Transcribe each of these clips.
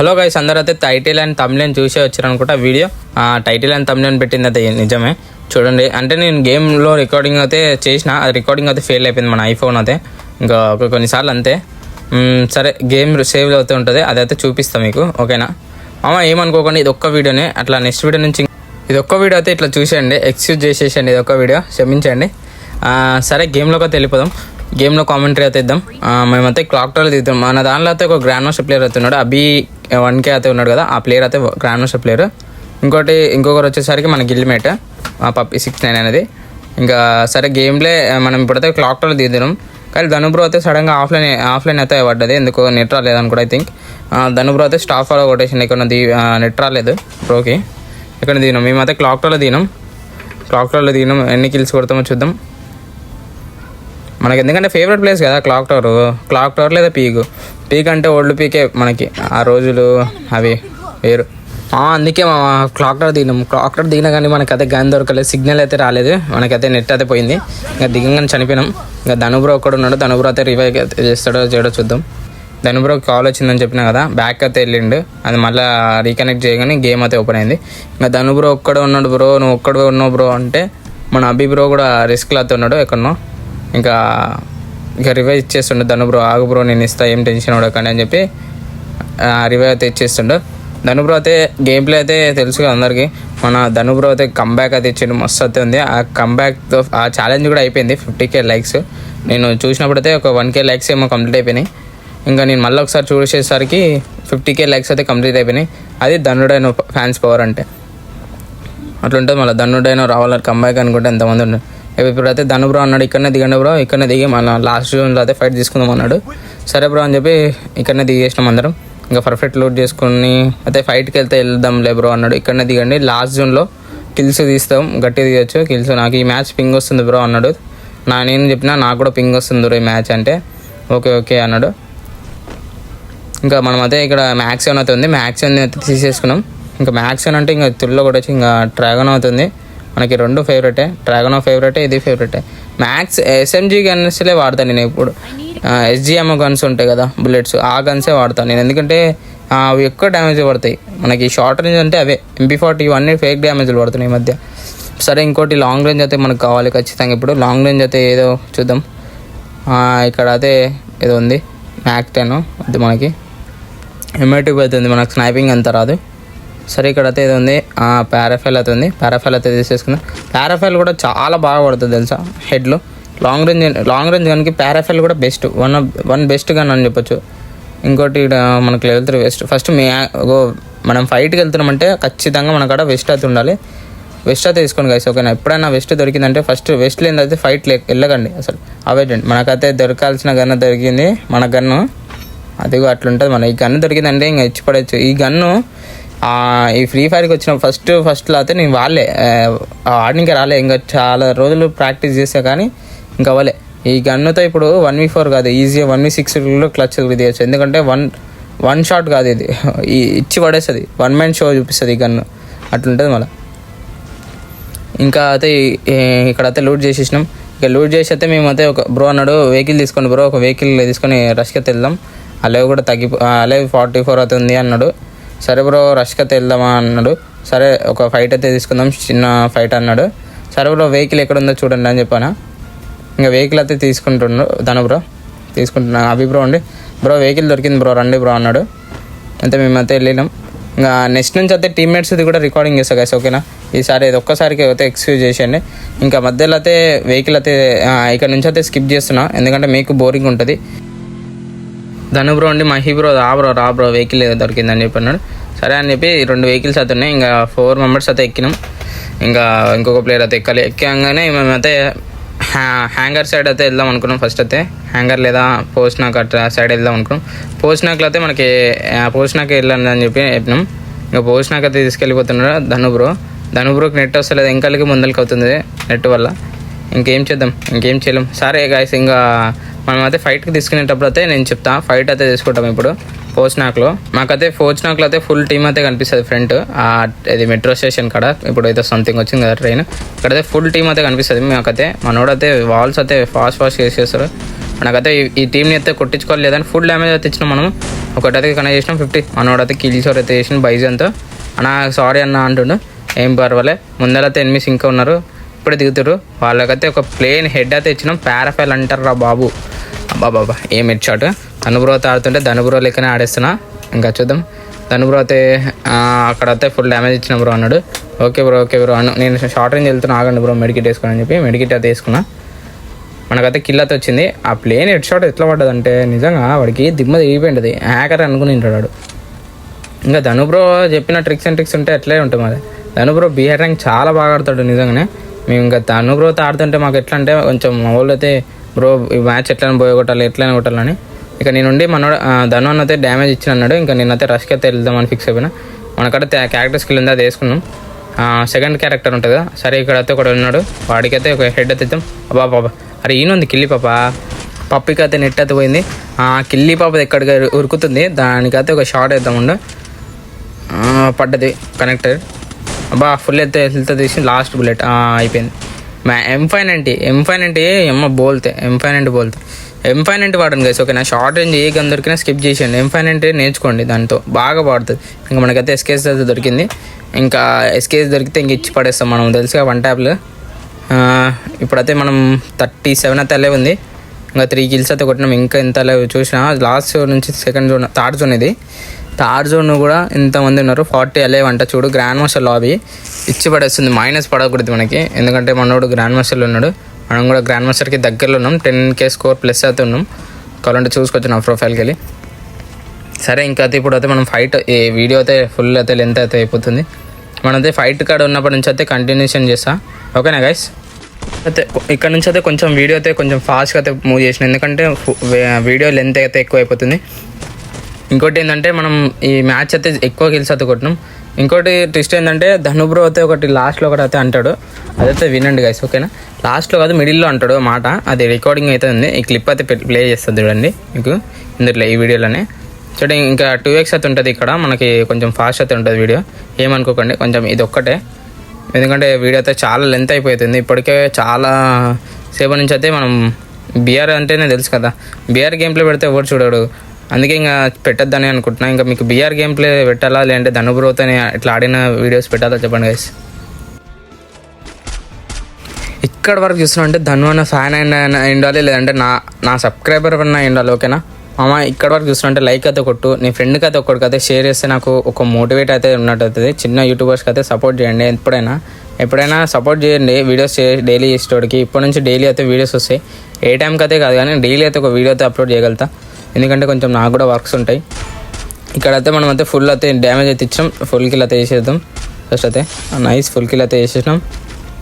Hello guys, అందరూ అయితే title and తమ్బ్లైన్ చూసే వచ్చారు అనుకుంటా. వీడియో టైటిల్ అండ్ తమ్బ్లైన్ పెట్టింది అయితే నిజమే. చూడండి, అంటే నేను గేమ్లో రికార్డింగ్ అయితే చేసిన, అది రికార్డింగ్ అయితే ఫెయిల్ అయిపోయింది మన ఐఫోన్ అయితే. ఇంకా కొన్నిసార్లు అంతే. సరే, గేమ్ సేవ్ అవుతూ ఉంటుంది, అదైతే చూపిస్తాను మీకు, ఓకేనా? ఏమనుకోకండి, ఇది ఒక్క వీడియోనే. అట్లా నెక్స్ట్ వీడియో నుంచి ఇది ఒక్క వీడియో అయితే ఇట్లా చూసేయండి, ఎక్స్క్యూజ్ చేసేసండి, ఇది ఒక్క వీడియో, క్షమించండి. సరే, గేమ్లోకి అయితే వెళ్ళిపోదాం. గేమ్లో కామెంటరీ అయితే ఇద్దాం. మేమైతే క్లాక్ టవర్లో దిగుతాం. మన దానిలో అయితే ఒక గ్రాండ్ మాస్టర్ ప్లేయర్ అయితే ఉన్నాడు, అభి 1K అయితే ఉన్నాడు కదా, ఆ ప్లేయర్ అయితే గ్రాండ్ మాస్టర్ ప్లేయర్. ఇంకొకరు వచ్చేసరికి మన గిల్మేట్ పప్పి 69 అనేది. ఇంకా సరే, గేమ్లే మనం ఇప్పుడైతే క్లాక్ టవర్లో దిగుతున్నాం. కానీ ధనుబ్రో అయితే సడన్గా ఆఫ్లైన్ అయితే పడ్డది, ఎందుకో నెట్ రాలేదని కూడా ఐ థింక్. ధనుబ్రో అయితే స్టాఫ్ ఫాలో కొటేషన్ ఇక్కడ నెట్ రాలేదు బ్రోకి. ఇక్కడ దిగినాం, మేమైతే క్లాక్ టవర్లో దిగినాం. ఎన్ని కిల్స్ కొడతామో చూద్దాం. మనకి ఎందుకంటే ఫేవరెట్ ప్లేస్ కదా క్లాక్ టవర్ లేదా పీక్ అంటే ఓల్డ్ పీకే మనకి. ఆ రోజులు అవి వేరు. అందుకే మా క్లాక్ టవర్ దిగినా కానీ మనకి అయితే గన్ దొరకలేదు, సిగ్నల్ అయితే రాలేదు, మనకైతే నెట్ అయితే పోయింది. ఇంకా దిగంగానే చనిపోయినాం. ఇంకా ధనుబ్రో ఒక్కడు ఉన్నాడు, ధనుబ్రో అయితే రివైవ్ అయితే చేయడో చూద్దాం. ధనుబ్రోకి కాల్ వచ్చిందని చెప్పినా కదా, బ్యాక్ అయితే వెళ్ళిండు, అది మళ్ళీ రీకనెక్ట్ చేయగానే గేమ్ అయితే ఓపెన్ అయింది. ఇంకా ధనుబ్రో ఒక్కడే ఉన్నాడు. బ్రో నువ్వు ఒక్కడే ఉన్నావు బ్రో అంటే మన అభి బ్రో కూడా రిస్క్లో అయితే ఉన్నాడు ఎక్కడనో. ఇంకా రివైవ్ ఇచ్చేస్తుండే ధనుబ్రో, ఆగు బ్రో నేను ఇస్తా, ఏం టెన్షన్ పడకండి అని చెప్పి రివైవ్ అయితే ఇచ్చేస్తుండే. ధనుబ్రో అయితే గేమ్ ప్లే అయితే తెలుసు కదా అందరికీ. మన ధనుబ్రో అయితే కంబ్యాక్ అయితే ఇచ్చిండు, మస్తు అయితే ఉంది. ఆ కంబ్యాక్తో ఆ ఛాలెంజ్ కూడా అయిపోయింది, 50K లైక్స్. నేను చూసినప్పుడైతే ఒక 1K లైక్స్ ఏమో కంప్లీట్ అయిపోయినాయి. ఇంకా నేను మళ్ళీ ఒకసారి చూసేసరికి 50K లైక్స్ అయితే కంప్లీట్ అయిపోయినాయి. అది ధనుడైన ఫ్యాన్స్ పవర్ అంటే అట్లుంటుంది. మళ్ళీ ధనుడైన రావాలని కంబ్యాక్ అనుకుంటే ఎంతమంది ఉన్నారు. ఇప్పుడైతే ధనుబ్రో అన్నాడు, ఇక్కడనే దిగండి బ్రో, ఇక్కడనే దిగి మన లాస్ట్ జోన్లో అయితే ఫైట్ తీసుకుందాం అన్నాడు. సరే బ్రో అని చెప్పి ఇక్కడనే దిగేసినాం అందరం. ఇంకా పర్ఫెక్ట్ లోడ్ చేసుకుని అయితే ఫైట్కి వెళ్దాంలే బ్రో అన్నాడు. ఇక్కడనే దిగండి, లాస్ట్ జోన్లో కిల్స్ తీస్తాం, గట్టిగా తీయచ్చు కిల్స్. నాకు ఈ మ్యాచ్ పింగ్ వస్తుంది బ్రో అన్నాడు. నేను చెప్పినా నాకు కూడా పింగ్ వస్తుంది బ్రో ఈ మ్యాచ్ అంటే. ఓకే అన్నాడు. ఇంకా మనం అయితే ఇక్కడ మ్యాక్స్ ఏమైనా అవుతుంది, మ్యాక్స్ అయితే తీసేసుకున్నాం. ఇంకా మ్యాక్స్ అంటే ఇంకా తుల్లో కూడా వచ్చి ఇంకా డ్రాగన్ అవుతుంది. మనకి రెండు ఫేవరెటే, డ్రాగన్ ఫేవరెటే, ఇది ఫేవరెటే. మ్యాక్స్ SMG గన్స్లే వాడతాను నేను ఇప్పుడు. SGM గన్స్ ఉంటాయి కదా, బుల్లెట్స్, ఆ గన్సే వాడతాను నేను. ఎందుకంటే అవి ఎక్కువ డ్యామేజ్ పడతాయి మనకి. షార్ట్ రేంజ్ అంటే అవే MP40 ఇవన్నీ ఫేక్ డ్యామేజ్లు పడుతున్నాయి ఈ మధ్య. సరే, ఇంకోటి లాంగ్ రేంజ్ అయితే మనకు కావాలి ఖచ్చితంగా. ఇప్పుడు లాంగ్ రేంజ్ అయితే ఏదో చూద్దాం. ఇక్కడ అయితే ఏదో ఉంది, మ్యాక్ 10 అది మనకి. M2 అయితే ఉంది, మనకు స్నైపింగ్ అంత రాదు. సరే, ఇక్కడ అయితే ఏదో ఉంది, పారాఫైల్ అయితే ఉంది. పారాఫైల్ అయితే తీసేసుకుందాం. పారాఫైల్ కూడా చాలా బాగా పడుతుంది తెలుసా హెడ్లో. లాంగ్ రేంజ్ గన్కి పారాఫైల్ కూడా బెస్ట్, వన్ బెస్ట్ గన్ అని చెప్పొచ్చు. ఇంకోటి ఇక్కడ మనకు లెవెల్ 3 వెస్ట్. ఫస్ట్ మనం ఫైట్కి వెళ్తున్నామంటే ఖచ్చితంగా మనకాడ వెస్ట్ అయితే ఉండాలి. వెస్ట్ అయితే తీసుకోండి గైస్, ఓకేనా? ఎప్పుడైనా వెస్ట్ దొరికిందంటే ఫస్ట్ వెస్ట్ లేనిదైతే ఫైట్ వెళ్ళకండి అసలు, అవాయిడ్. మనకైతే దొరకాల్సిన గన్ను దొరికింది, మన గన్ను అదిగో అట్లుంటుంది. మన ఈ గన్ను దొరికిందంటే ఇంకా ఇచ్చి పడవచ్చు. ఈ గన్ను ఈ ఫ్రీ ఫైర్కి వచ్చిన ఫస్ట్లో అయితే నేను ఆడడానికి రాలే, ఇంకా చాలా రోజులు ప్రాక్టీస్ చేసా కానీ ఇంకా అవ్వలే. ఈ గన్నుతో ఇప్పుడు 1v4 కాదు, ఈజీగా 1v6లో క్లచ్ తీయచ్చు. ఎందుకంటే వన్ షాట్ కాదు ఇది, ఇచ్చి పడేస్తుంది, 1 మ్యాన్ షో చూపిస్తుంది ఈ గన్ను, అట్లుంటుంది మళ్ళీ. ఇంకా అయితే ఇక్కడైతే లూట్ చేసేసినాం. ఇక లూట్ చేసి అయితే మేమైతే ఒక బ్రో అన్నాడు, వెహికల్ తీసుకోండి బ్రో, ఒక వెహికల్ తీసుకొని రష్కి అయితే వెళ్దాం, అలవ్ కూడా అలవ్ 44 అవుతుంది అన్నాడు. సరే బ్రో, రష్కి అయితే వెళ్దామా అన్నాడు. సరే, ఒక ఫైట్ అయితే తీసుకుందాం, చిన్న ఫైట్ అన్నాడు. సరే బ్రో, వెహికల్ ఎక్కడ ఉందో చూడండి అని చెప్పాను. ఇంకా వెహికల్ అయితే ధనుబ్రో తీసుకుంటున్నాను. అభి బ్రో అండి, బ్రో వెహికల్ దొరికింది బ్రో, రండి బ్రో అన్నాడు. అయితే మేమైతే వెళ్ళినాం. ఇంకా నెక్స్ట్ నుంచి అయితే టీమ్మేట్స్ది కూడా రికార్డింగ్ చేస్తా గైస్, ఓకేనా? ఈసారి ఇది ఒక్కసారికి అయితే ఎక్స్క్యూజ్ చేసేయండి. ఇంకా మధ్యలో అయితే వెహికల్ అయితే ఇక్కడ నుంచి అయితే స్కిప్ చేస్తున్నా, ఎందుకంటే మీకు బోరింగ్ ఉంటుంది. ధనుబ్రో అండి, మహి బ్రో రా బ్రో వెహికల్ దొరికిందని చెప్పన్నాడు. సరే అని చెప్పి 2 వెహికల్స్ అయితే ఉన్నాయి. ఇంకా 4 మెంబర్స్ అయితే ఎక్కినాం. ఇంకా ఇంకొక ప్లేయర్ అయితే ఎక్కాగానే మేమైతే హ్యాంగర్ సైడ్ అయితే వెళ్దాం అనుకున్నాం. ఫస్ట్ అయితే హ్యాంగర్ లేదా పోస్ట్నాక్ అట్లా సైడ్ వెళ్దాం అనుకున్నాం. పోస్ట్నాక్లో అయితే మనకి పోస్ట్నాక్ వెళ్ళండి అని చెప్పినాం. ఇంకా పోస్ట్నాక్ అయితే తీసుకెళ్ళిపోతున్నాడు ధనుబ్రోకి నెట్ వస్తలేదు, ఇంకలకి ముందలకి అవుతుంది నెట్ వల్ల. ఇంకేం చేయలేం. సరే గాయస్, ఇంకా మనం అయితే ఫైట్కి తీసుకునేటప్పుడు అయితే నేను చెప్తా, ఫైట్ అయితే తీసుకుంటాం ఇప్పుడు పోస్ట్నాక్లో. మాకైతే పోస్ట్నాక్లో అయితే ఫుల్ టీమ్ అయితే కనిపిస్తుంది ఫ్రంట్, ఇది మెట్రో స్టేషన్ కాడ. ఇప్పుడు అయితే సంథింగ్ వచ్చింది కదా ట్రైన్, ఇక్కడైతే ఫుల్ టీమ్ అయితే కనిపిస్తుంది. మాకైతే మనోడైతే వాల్స్ అయితే ఫాస్ట్ వేసేస్తారు. మనకైతే ఈ టీంని అయితే కొట్టించుకోవాలి, లేదని ఫుల్ డ్యామేజ్ అయితే ఇచ్చినాం మనం. ఒకటైతే కనెక్ట్ చేసినాం 50. మనోడైతే కిల్ షోర్ అయితే చేసిన బైజన్తో. అన్న సారీ అన్న అంటుండు, ఏం పర్వాలే. ముందరైతే ఎనిమిస్ ఇంకా ఉన్నారు, ఇప్పుడే దిగుతారు. వాళ్ళకైతే ఒక ప్లేన్ హెడ్ అయితే ఇచ్చినాం. పారాఫైల్ అంటారు రా బాబు. బాబా ఏం హెడ్ షాట్. ధనుబ్రో అయితే ఆడుతుంటే ధనుబ్రో లెక్కనే ఆడేస్తున్నా. ఇంకా చూద్దాం. ధనుబ్రో అయితే అక్కడైతే ఫుల్ డ్యామేజ్ ఇచ్చిన బ్రో అన్నాడు. ఓకే బ్రో అన్న, నేను షార్ట్ రేంజ్ వెళ్తున్నా, ఆగండి బ్రో మెడికిట్ వేసుకోని అని చెప్పి మెడికిట్ అయితే వేసుకున్నా. మనకైతే కిల్ అయితే వచ్చింది. ఆ ప్లేన్ హెడ్ షాట్ ఎట్లా పడ్డదంటే నిజంగా వాడికి దిమ్మ తిరిగిపోయింది. హ్యాకర్ అనుకుని ఉంటాడు. ఇంకా ధనుబ్రో చెప్పిన ట్రిక్స్ అండ్ ట్రిక్స్ ఉంటే అట్లే ఉంటుంది. మరి ధనుబ్రో బీఆర్ ర్యాంక్ చాలా బాగా ఆడతాడు నిజంగానే. మేము ఇంకా ధనుబ్రోతో ఆడుతుంటే మాకు ఎట్లా అంటే కొంచెం మా వాళ్ళు అయితే బ్రో ఈ మ్యాచ్ ఎట్లయినా పోయగొట్టాలి ఎట్లయినా కొట్టాలని. ఇక నేనుండి మనోడు ధను అయితే డ్యామేజ్ ఇచ్చిన అన్నాడు. ఇంకా నేనైతే రష్కి అయితే వెళ్దామని ఫిక్స్ అయిపోయినా. మనకైతే క్యారెక్టర్ స్కిల్ ఉంది, అది వేసుకున్నాం. సెకండ్ క్యారెక్టర్ ఉంటుంది కదా, సరే ఇక్కడైతే ఒకటి ఉన్నాడు, వాడికైతే ఒక హెడ్ అయితే ఇద్దాం. బాబా అరే ఈయనుంది కిల్లి పప్పికి అయితే నెట్ అయితే పోయింది. కిల్లి పాప ఎక్కడికి ఉరుకుతుంది, దానికైతే ఒక షాట్ వేద్దాముండు. పడ్డది కనెక్టర్. ఫుల్ అయితే హెల్త్ తీసి లాస్ట్ బుల్లెట్ అయిపోయింది. M590 ఎమ్మ బోల్తే M590 వాడండి గైస్. ఓకేనా, షార్ట్ రేంజ్ ఏ గన్ దొరికినా స్కిప్ చేసేయండి. M590 నేర్చుకోండి, దాంతో బాగా పడుతుంది. ఇంకా మనకైతే ఎస్కేస్ అయితే దొరికింది. ఇంకా ఎస్కేస్ దొరికితే ఇంక ఇచ్చి పడేస్తాం మనం, తెలుసుగా 1 ట్యాప్లు. ఇప్పుడైతే మనం 37 అయితే అలే ఉంది. ఇంకా 3 కిల్స్ అయితే కొట్టినాం. ఇంకా ఎంత అలే చూసినా లాస్ట్ నుంచి సెకండ్ జోన్, థర్డ్ జోన్ ఇది. థర్డ్ జోన్ కూడా ఇంతమంది ఉన్నారు. 40 అలే అంట. చూడు గ్రాండ్ మాస్టర్ లాబీ ఇచ్చి పడేస్తుంది. మైనస్ పడకూడదు మనకి, ఎందుకంటే మనోడు గ్రాండ్ మాస్టర్లో ఉన్నాడు. మనం కూడా గ్రాండ్ మాస్టర్కి దగ్గరలో ఉన్నాం. 10K స్కోర్ ప్లస్ అయితే ఉన్నాం. కావాలంటే చూసుకోవచ్చు నా ప్రొఫైల్కి వెళ్ళి. సరే ఇంకా అయితే ఇప్పుడు అయితే మనం ఫైట్ ఈ వీడియో అయితే ఫుల్ అయితే లెంత్ అయితే అయిపోతుంది. మనైతే ఫైట్ కాడ ఉన్నప్పటి నుంచి అయితే కంటిన్యూషన్ చేస్తా. ఓకేనా గైస్. అయితే ఇక్కడ నుంచి అయితే కొంచెం వీడియో అయితే కొంచెం ఫాస్ట్గా అయితే మూవ్ చేసిన, ఎందుకంటే వీడియో లెంత్ అయితే ఎక్కువ అయిపోతుంది. ఇంకోటి ఏంటంటే మనం ఈ మ్యాచ్ అయితే ఎక్కువ కిల్స్ అయితే కొట్టినాం. ఇంకోటి ట్విస్ట్ ఏంటంటే ధనుబ్రో అయితే ఒకటి లాస్ట్లో ఒకటి అయితే అంటాడు, అదైతే వినండి గైస్. ఓకేనా, లాస్ట్లో కాదు మిడిల్లో అంటాడు మాట, అది రికార్డింగ్ అయితే ఉంది. ఈ క్లిప్ అయితే ప్లే చేస్తుంది చూడండి మీకు ఇందులో ఈ వీడియోలోనే. చూడండి ఇంకా 2x అయితే ఉంటుంది ఇక్కడ మనకి, కొంచెం ఫాస్ట్ అయితే ఉంటుంది వీడియో, ఏమనుకోకండి. కొంచెం ఇది ఒక్కటే, ఎందుకంటే వీడియో అయితే చాలా లెంత్ అయిపోతుంది. ఇప్పటికే చాలా సేపు నుంచి అయితే మనం బీఆర్ అంటేనే తెలుసు కదా, బీఆర్ గేమ్ ప్లే పెడితే ఎవరు చూడడు, అందుకే ఇంకా పెట్టద్దని అనుకుంటున్నా. ఇంకా మీకు బీఆర్ గేమ్ ప్లే పెట్టాలా, లేదంటే ధనుబ్రోతో ఇట్లా ఆడిన వీడియోస్ పెట్టాలా చెప్పండి గైస్. ఇక్కడ వరకు చూస్తున్నా అంటే ధను అన్న ఫ్యాన్ అయినా ఉండాలి, లేదంటే నా సబ్స్క్రైబర్ అన్న ఉండాలి. ఓకేనా మామ, ఇక్కడ వరకు చూస్తున్నా లైక్ అయితే కొట్టు, నీ ఫ్రెండ్కి అయితే ఒక్కడికైతే షేర్ చేస్తే నాకు ఒక మోటివేట్ అయితే ఉన్నట్టు అవుతుంది. చిన్న యూట్యూబర్స్కి అయితే సపోర్ట్ చేయండి, ఎప్పుడైనా సపోర్ట్ చేయండి. వీడియోస్ డైలీ చేసేటోడికి ఇప్పటి నుంచి డైలీ అయితే వీడియోస్ వస్తాయి. ఏ టైంకి అయితే కాదు కానీ డైలీ అయితే ఒక వీడియో అయితే అప్లోడ్ చేయగలుగుతా, ఎందుకంటే కొంచెం నాకు కూడా వర్క్స్ ఉంటాయి. ఇక్కడైతే మనం అయితే ఫుల్ అయితే డ్యామేజ్ అయితే ఇచ్చాం. ఫుల్ కిల్ అయితే వేసేద్దాం ఫస్ట్ అయితే. నైస్, ఫుల్ కిల్ అయితే వేసేసినాం.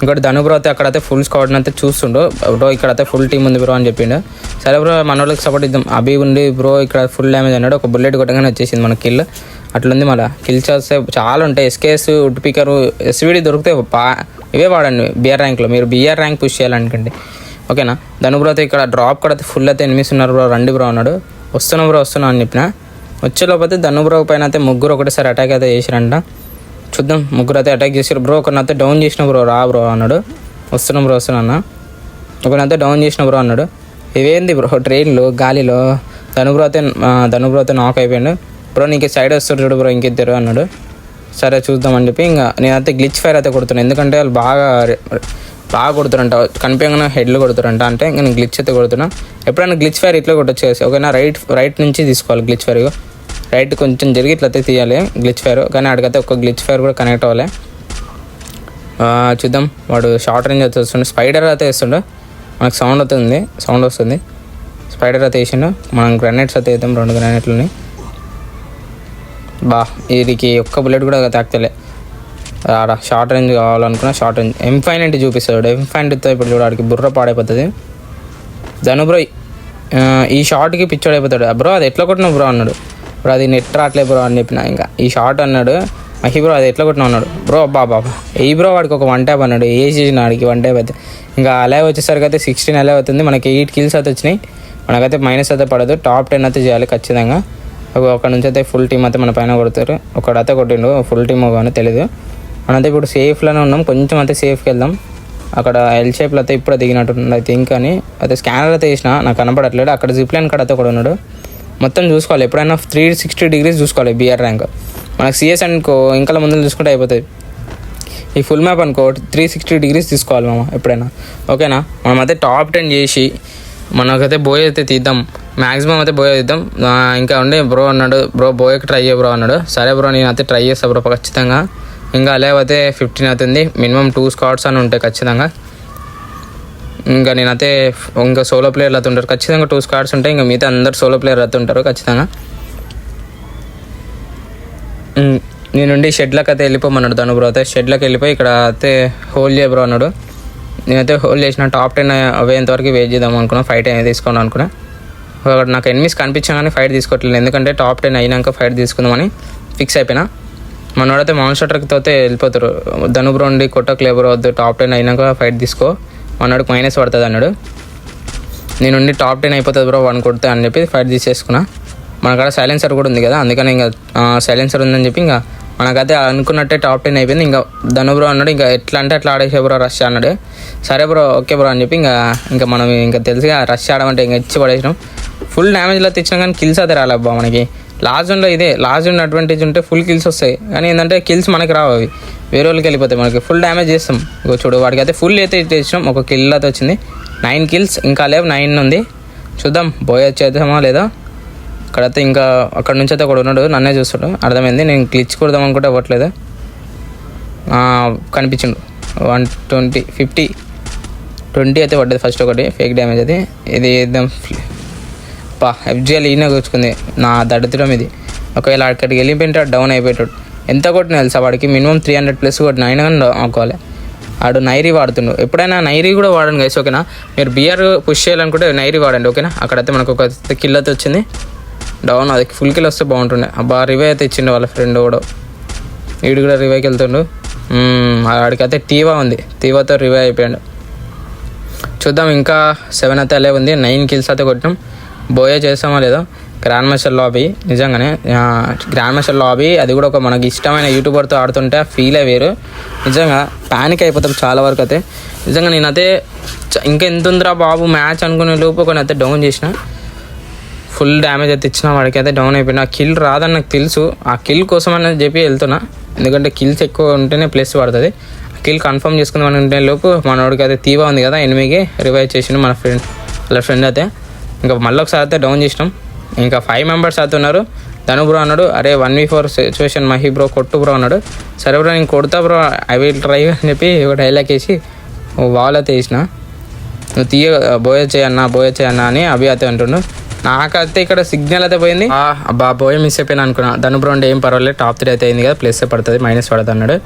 ఇంకోటి ధనుబ్రో అయితే అక్కడైతే ఫుల్ స్క్వాడ్ని అయితే చూస్తుండో, బ్రో ఇక్కడైతే ఫుల్ టీం ఉంది బ్రో అని చెప్పిండు. సరే బ్రో మన వాళ్ళకి సపోర్ట్ ఇద్దాం. అభి ఉండి బ్రో ఇక్కడ ఫుల్ డ్యామేజ్ అన్నాడు, ఒక బుల్లెట్ కొట్టగానే వచ్చేసింది మన కిల్. అట్లుంది మళ్ళీ కిల్ చేస్తే చాలా ఉంటాయి. ఎస్కేఎస్, వుడ్ పికరు, ఎస్విడి దొరికితే ఇవే వాడండి బీఆర్ ర్యాంక్లో. మీరు బీఆర్ ర్యాంక్ పుష్ చేయాలనుకోండి. ఓకేనా, ధనుబ్రో అయితే ఇక్కడ డ్రాప్ కూడా అయితే ఫుల్ అయితే ఎనిమిస్ ఉన్నారు బ్రో, రండి బ్రో అన్నాడు. వస్తున్నా అని చెప్పిన. వచ్చేలోపైతే ధనుబ్రో పైన అయితే ముగ్గురు ఒకటేసారి అటాక్ అయితే చేసిరంట. చూద్దాం, ముగ్గురు అయితే అటాక్ చేసారు. బ్రో ఒకరినైతే డౌన్ చేసిన బ్రో, రా బ్రో అన్నాడు. వస్తున్నా అన్న. ఒకరినైతే డౌన్ చేసిన బ్రో అన్నాడు. ఇవేంది బ్రో ట్రైన్లు గాలిలో. ధనుబ్రో అయితే నాక్ అయిపోయాడు. బ్రో నీకు సైడ్ వస్తారు చూడు బ్రో ఇంకిద్దరు అన్నాడు. సరే చూద్దామని చెప్పి ఇంకా నేనైతే గ్లిచ్ ఫైర్ అయితే కొడుతున్నాను, ఎందుకంటే వాళ్ళు బాగా కొడుతారంట, కనిపించగానే హెడ్లు కొడుతారంట. అంటే ఇంకా నేను గ్లిచ్ అయితే కొడుతున్నా. ఎప్పుడైనా గ్లిచ్ ఫైర్ ఇట్లా కొట్టొచ్చేసి. ఓకేనా, రైట్ నుంచి తీసుకోవాలి గ్లిచ్ ఫైర్. రైట్ కొంచెం జరిగి ఇట్లయితే తీయాలి గ్లిచ్ ఫైర్, కానీ ఆడికైతే ఒక గ్లిచ్ ఫైర్ కూడా కనెక్ట్ అవ్వాలి. చూద్దాం, వాడు షార్ట్ రేంజ్ అయితే వస్తుండే. స్పైడర్ అయితే వేస్తుండే, మనకు సౌండ్ వస్తుంది. స్పైడర్ అయితే వేసిండు. మనం గ్రానైట్స్ అయితే వేద్దాం, 2 గ్రానైట్లని. వీరికి ఒక్క బుల్లెట్ కూడా తాకుతలే. ఆడ షార్ట్ రేంజ్ కావాలనుకున్నా షార్ట్ రేంజ్ M590 చూపిస్తాడు. M590తో ఇప్పుడు చూడడానికి బుర్ర పాడైపోతుంది. ధనుబ్రో ఈ షార్ట్కి పిచ్చోడు అయిపోతాడు. బ్రో అది ఎట్లా కొట్టినావు బ్రో అన్నాడు. బ్రో అది నెట్ రావట్లే బ్రో అని చెప్పిన. ఇంకా ఈ షార్ట్ అన్నాడు. మహి బ్రో అది ఎట్లా కొట్టినావు అన్నాడు. బ్రో బాబా ఏ బ్రో వాడికి ఒక 1 ట్యాప్ అన్నాడు. వేసేసిన వాడికి 1 ట్యాప్ అయితే. ఇంకా అలా వచ్చేసరికి అయితే 16 అలా అవుతుంది. మనకి 8 కిల్స్ అయితే వచ్చినాయి. మనకైతే మైనస్ అయితే పడదు. టాప్ 10 అయితే చేయాలి ఖచ్చితంగా. ఒక నుంచి అయితే ఫుల్ టీం అయితే మన పైన కొడతారు. ఒకడైతే కొట్టిండు, ఫుల్ టీమ్ కానీ తెలీదు. మనైతే ఇప్పుడు సేఫ్లోనే ఉన్నాం, కొంచెం అయితే సేఫ్కి వెళ్దాం. అక్కడ ఎల్ షేప్లో అయితే ఇప్పుడే దిగినట్టు ఐ థింక్ అని అయితే స్కానర్ అయితే వేసిన, నాకు కనపడట్లేడు. అక్కడ జిప్ లైన్ కాడ అయితే కూడా ఉన్నాడు. మొత్తం చూసుకోవాలి. ఎప్పుడైనా 360 degrees చూసుకోవాలి బిఆర్ ర్యాంక్. మనకు సిఎస్ అనుకో ఇంకా ముందు చూసుకుంటే అయిపోతుంది. ఈ ఫుల్ మ్యాప్ అనుకో 360 degrees తీసుకోవాలి మామ ఎప్పుడైనా. ఓకేనా, మనం అయితే టాప్ 10 చేసి మనకైతే బోయ్ అయితే తీద్దాం. మ్యాక్సిమం అయితే బోయ్ తీద్దాం. ఇంకా ఉండే బ్రో అన్నాడు, బ్రో బోయ్కి ట్రై చేయ బ్రో అన్నాడు. సరే బ్రో నేను అయితే ట్రై చేస్తాను బ్రో ఖచ్చితంగా. ఇంకా లేకపోతే 15 అవుతుంది. మినిమం 2 squads అని ఉంటాయి ఖచ్చితంగా. ఇంకా నేనైతే ఇంకా సోలో ప్లేయర్లు అయితే ఉంటారు ఖచ్చితంగా. 2 squads ఉంటాయి. ఇంకా మిగతా అందరు సోలో ప్లేయర్ అయితే ఉంటారు ఖచ్చితంగా. నేనుండి షెడ్లకు అయితే వెళ్ళిపోమన్నాడు తను బ్రో. అయితే షెడ్లకు వెళ్ళిపోయి ఇక్కడ అయితే హోల్డ్ చేయ బ్రో అన్నాడు. నేనైతే హోల్డ్ చేసిన టాప్ 10 అయ్యేంత వరకు వెయిట్ చేద్దాం అనుకున్నా. ఫైట్ అనేది తీసుకోండి అనుకున్నా. నాకు ఎనిమిస్ కనిపించా కానీ ఫైట్ తీసుకోవట్లేదు. ఎందుకంటే టాప్ 10 అయినాక ఫైట్ తీసుకుందామని ఫిక్స్ అయిపోయినా. మనోడైతే మాన్స్టర్ ట్రక్తో అయితే వెళ్ళిపోతారు. ధను బ్రో ఉండి కొట్టకలే బ్రో వద్దు, టాప్ 10 అయినాక ఫైట్ తీసుకో, మనోడికి మైనస్ పడుతుంది అన్నాడు. నేనుండి టాప్ 10 అయిపోతుంది బ్రో 1 కొడితే అని చెప్పి ఫైట్ తీసేసుకున్నా. మనకాడ సైలెన్సర్ కూడా ఉంది కదా, అందుకని ఇంకా సైలెన్సర్ ఉందని చెప్పి ఇంకా మనకైతే అనుకున్నట్టే టాప్ 10 అయిపోయింది. ఇంకా ధను బ్రో అన్నాడు ఇంకా ఎట్లా అంటే అట్లా ఆడేసే బ్రో రష్ అన్నాడు. సరే బ్రో ఓకే బ్రో అని చెప్పి ఇంకా మనం ఇంకా తెలిసి రష్ ఆడమంటే ఇంకా ఇచ్చి పడేసినాం. ఫుల్ డ్యామేజ్లో తెచ్చినాం కానీ కిల్స్ అయితే రాలేబ్బా మనకి. లాస్ట్ జోన్లో ఇదే లాస్ట్ జోన్ అడ్వాంటేజ్ ఉంటే ఫుల్ కిల్స్ వస్తాయి. కానీ ఏంటంటే కిల్స్ మనకి రావు, అవి వేరే వాళ్ళకి వెళ్ళిపోతాయి. మనకి ఫుల్ డ్యామేజ్ చేస్తాం. ఇగో చూడు వాడికి అయితే ఫుల్ అయితే తెచ్చినాం. ఒక కిల్ అయితే వచ్చింది. 9 kills ఇంకా లేవు, 9 ఉంది. చూద్దాం బోయ్ చేద్దామా లేదా. అక్కడైతే ఇంకా అక్కడ నుంచి అయితే ఒకడు ఉన్నాడు, నన్నే చూస్తాడు. అర్థమైంది. నేను గ్లిచ్ కొడదాం అనుకుంటే అవ్వట్లేదు. కనిపించిండు 120 50 20 అయితే పడ్డది ఫస్ట్ ఒకటి ఫేక్ డ్యామేజ్. అది ఇది ఏద్దాం FGL ఈయన కూర్చుకుంది నా దరిద్రం ఇది. ఒకవేళ అక్కడికి వెళ్ళిపోయింటే డౌన్ అయిపోయాడు. ఎంత కొట్టిన తెలుసా వాడికి, మినిమం 300+ కొట్టిన అయినా కానీ అనుకోవాలి. ఆడు నైరీ వాడుతుండు. ఎప్పుడైనా నైరీ కూడా వాడండి గైస్. ఓకేనా, మీరు బిఆర్ పుష్ చేయాలనుకుంటే నైరీ వాడండి. ఓకేనా, అక్కడైతే మనకు ఒక కిల్ అయితే వచ్చింది. డౌన్ అది ఫుల్ కిల్ వస్తే బాగుంటుండే. అబ్బా రివే అయితే ఇచ్చిండు వాళ్ళ ఫ్రెండ్ కూడా. వీడు కూడా రివేకి వెళ్తుండు. ఆడికైతే టీవా ఉంది, టీవాతో రివే అయిపోయాడు. చూద్దాం ఇంకా 7 అయితే అలే ఉంది. 9 kills అయితే కొట్టినాం. బోయే చేస్తామో లేదో. గ్రాండ్ మాస్టర్ లాబీ నిజంగానే గ్రాండ్ మాస్టర్ లాబీ అది కూడా ఒక మనకి ఇష్టమైన యూట్యూబర్తో ఆడుతుంటే ఫీలే వేరు. నిజంగా ప్యానిక్ అయిపోతాం చాలా వరకు అయితే. నిజంగా నేనైతే ఇంకా ఎంత ఉందిరా బాబు మ్యాచ్ అనుకునే లోపు కొన్ని అయితే డౌన్ చేసిన. ఫుల్ డ్యామేజ్ అయితే ఇచ్చిన వాడికి అయితే డౌన్ అయిపోయినా. కిల్ రాదని నాకు తెలుసు. ఆ కిల్ కోసం అనేది చెప్పి వెళ్తున్నా. ఎందుకంటే కిల్స్ ఎక్కువ ఉంటేనే ప్లస్ పడుతుంది. కిల్ కన్ఫర్మ్ చేసుకుందామని ఉంటే లోపు మనోడికి అయితే తీవా ఉంది కదా, ఎనిమికి రివైవ్ చేసిండు వాళ్ళ ఫ్రెండ్ అయితే. ఇంకా మళ్ళీ ఒకసారి అయితే డౌన్ చేసినాం. ఇంకా 5 members అయితే ఉన్నారు. ధను బ్రో అన్నాడు అరే 1v4 సిచ్యువేషన్ మహి బ్రో కొట్టు బ్రో అన్నాడు. సరే బ్రో నేను కొడతా బ్రో ఐ విల్ ట్రై అని చెప్పి ఒక డైలాగ్ వేసి వాల్ అయితే వేసిన. నువ్వు బోయ చేయన్నా అని అభి అయితే అంటుండు. నాకైతే ఇక్కడ సిగ్నల్ అయితే పోయింది. అబ్బా బోయ మిస్ అయిపోయినా అనుకున్నా. ధను బ్రో అంటే ఏం పర్వాలేదు, టాప్ 3 అయితే అయింది కదా, ప్లస్ పడుతుంది, మైనస్ పడుతుంది అన్నాడు.